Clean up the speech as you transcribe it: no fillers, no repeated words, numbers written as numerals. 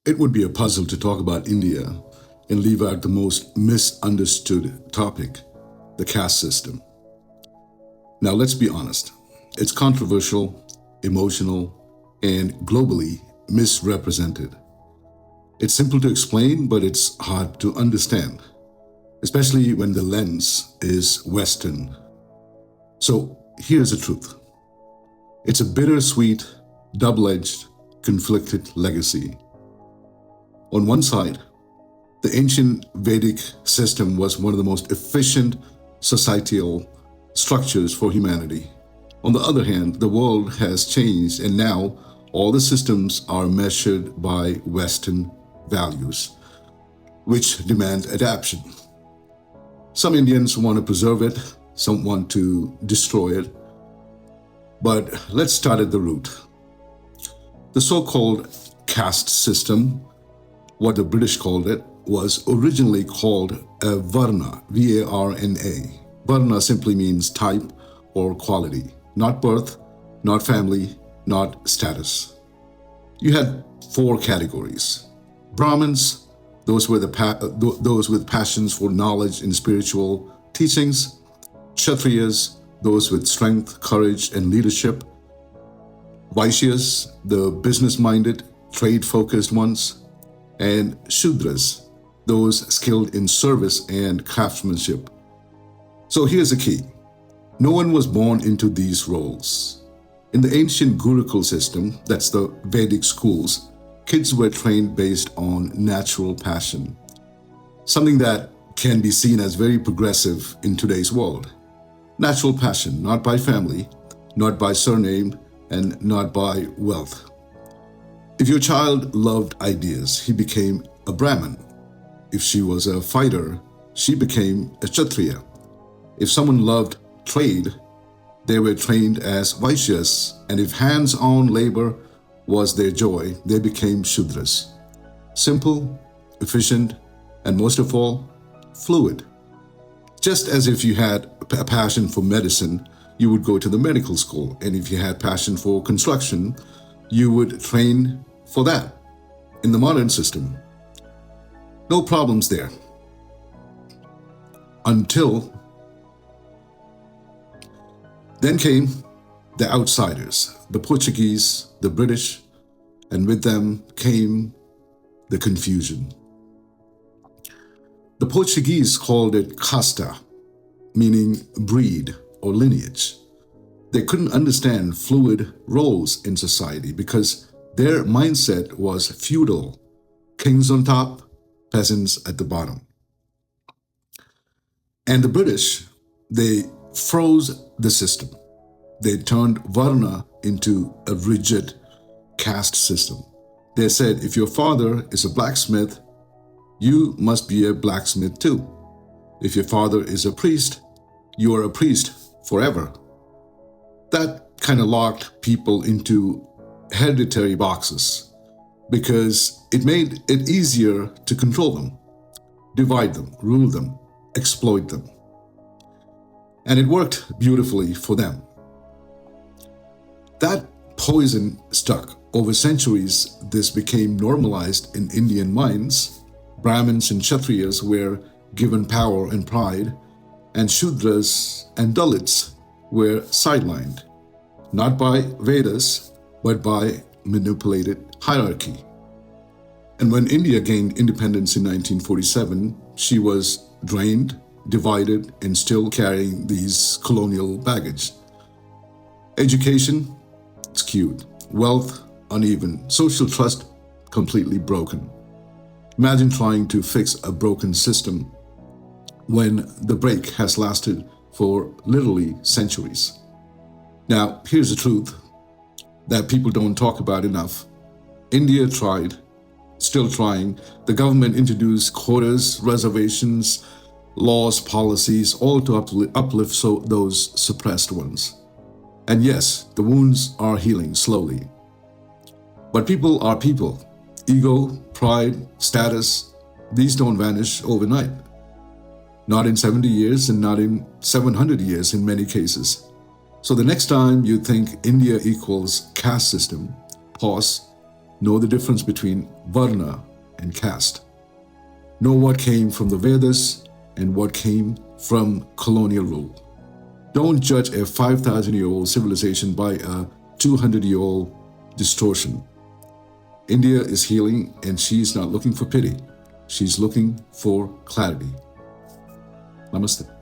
It would be a puzzle to talk about India and leave out the most misunderstood topic, the caste system. Now, let's be honest. It's controversial, emotional, and globally misrepresented. It's simple to explain, but it's hard to understand, especially when the lens is Western. So here's the truth. It's a bittersweet, double-edged, conflicted legacy. On one side, the ancient Vedic system was one of the most efficient societal structures for humanity. On the other hand, the world has changed, and now all the systems are measured by Western values, which demand adaptation. Some Indians want to preserve it, some want to destroy it. But let's start at the root. The so-called caste system, what the British called it, was originally called a Varna, V-A-R-N-A. Varna simply means type or quality, not birth, not family, not status. You had four categories. Brahmins, those with passions for knowledge and spiritual teachings. Kshatriyas, those with strength, courage, and leadership. Vaishyas, the business-minded, trade-focused ones. And Shudras, those skilled in service and craftsmanship. So here's the key. No one was born into these roles. In the ancient Gurukul system, that's the Vedic schools, kids were trained based on natural passion, something that can be seen as very progressive in today's world. Natural passion, not by family, not by surname, and not by wealth. If your child loved ideas, he became a Brahmin. If she was a fighter, she became a Kshatriya. If someone loved trade, they were trained as Vaishyas, and if hands-on labor was their joy, they became Shudras. Simple, efficient, and most of all, fluid. Just as if you had a passion for medicine, you would go to the medical school, and if you had passion for construction, you would train for that. In the modern system, no problems there. Until then came the outsiders, the Portuguese, the British, and with them came the confusion. The Portuguese called it Caste, meaning breed or lineage. They couldn't understand fluid roles in society because their mindset was feudal, kings on top, peasants at the bottom. And the British, they froze the system. They turned Varna into a rigid caste system. They said, if your father is a blacksmith, you must be a blacksmith too. If your father is a priest, you are a priest forever. That kind of locked people into hereditary boxes because it made it easier to control them, divide them, rule them, exploit them. And it worked beautifully for them. That poison stuck. Over centuries, this became normalized in Indian minds. Brahmins and Kshatriyas were given power and pride, and Shudras and Dalits were sidelined, not by Vedas, but by manipulated hierarchy. And when India gained independence in 1947, she was drained, divided, and still carrying these colonial baggage. Education, skewed. Wealth, uneven. Social trust, completely broken. Imagine trying to fix a broken system when the break has lasted for literally centuries. Now, here's the truth that people don't talk about enough. India tried, still trying. The government introduced quotas, reservations, laws, policies, all to uplift those suppressed ones. And yes, the wounds are healing slowly. But people are people. Ego, pride, status, these don't vanish overnight. Not in 70 years and not in 700 years in many cases. So the next time you think India equals caste system, pause, Know the difference between Varna and Caste. Know what came from the Vedas and what came from colonial rule. Don't judge a 5,000-year-old civilization by a 200-year-old distortion. India is healing and she's not looking for pity. She's looking for clarity. Namaste.